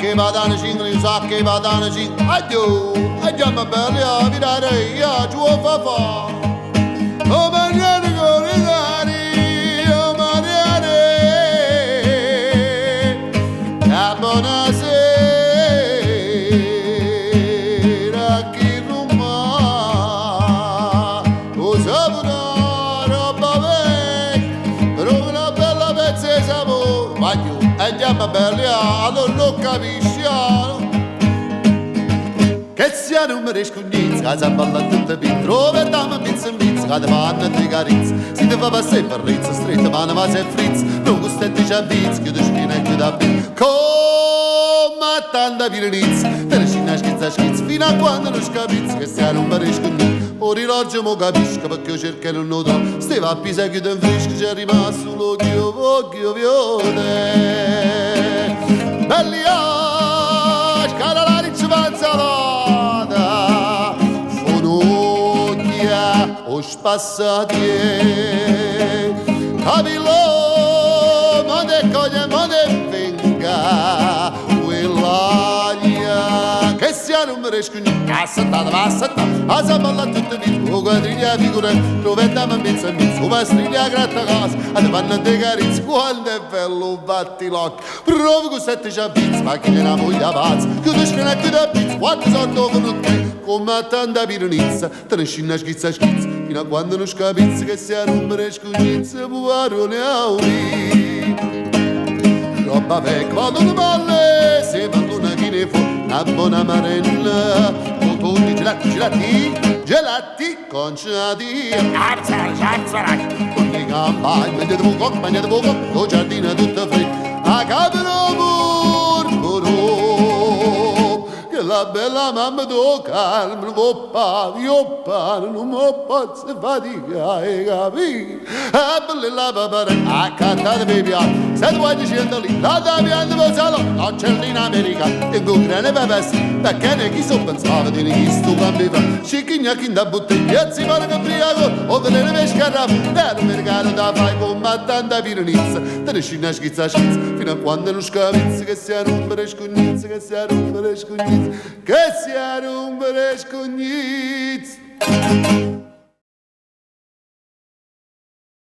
che vadano cingoli, sa che vadano cingoli. Addio, andiamo belli a virare, io giù fa fa. Oh, mangiare con i cari, oh, mangiare. La buonasera, chi rumba. Lo saputo, roba vecchia, per una bella pezza di sapore. Maglio, andiamo belli a, non lo capisci. Che sia non mi riscognizzi, che si balla tutto più, trove dammi pizza in pizza, che ti fanno di carizza, si ti fa passare per rizza, stretta, ma non va se frizza, non gusta e ti c'è vizza, chiude spina e chiude a pizza, come tanta pirenizza, te ne scina schizza, fino a quando non scapizzi, che sia non mi riscognizzi, orologio mo capisco, perché io cerco e non lo trovo, stava a pisa e chiude in frisco, c'è rimasto l'occhio, occhio viole, belli a, scara la riccia panzalata, fonocchia, o spassatie, capillo, ma ne coglie, ma ne venga, quell'aria, che sia non mi riscogni, cassattata, passattata, a saballa tutto vita, o quadriglia figura, trovettiamo in mezzo, o mastriglia gratta casa, a te fanno de carizzi, quando è bello batti l'occhio, provo con sette ciampizzi, ma chi ne voglia pazza, chiudo spina e chiudo a pizza, quattro sordo con te, come a tanta pironizza, te ne scina schizza, fino a quando non scapizzi, che sia non mi riscognizza, parole auri. Roba vecchia, vado di palle, se vado una chine fu, una buona marella, bottoni, gelati, conciati, con le campagne, bagna di buco, lo giardino tutto freddo, a capro murmuro, che la bella mamma do calma, non può fare, io parlo, non mi posso faticare, capì? A bella la papara, a cantare per piano, se tu vuoi dicendo lì, la da piano per salone, non c'è lì in America, e con grande bevesti, perché ne chi so pensava di chi sto cambiava, scicchigna chi da bottiglia, si pare che briaco, o delle pesche a raffo, per un mercato da fai con tanta pironizza, te ne scina schizza, fino a quando non scapizzi, che sia non per scognizza, che sia non per scognizza, che sia non per scognizza.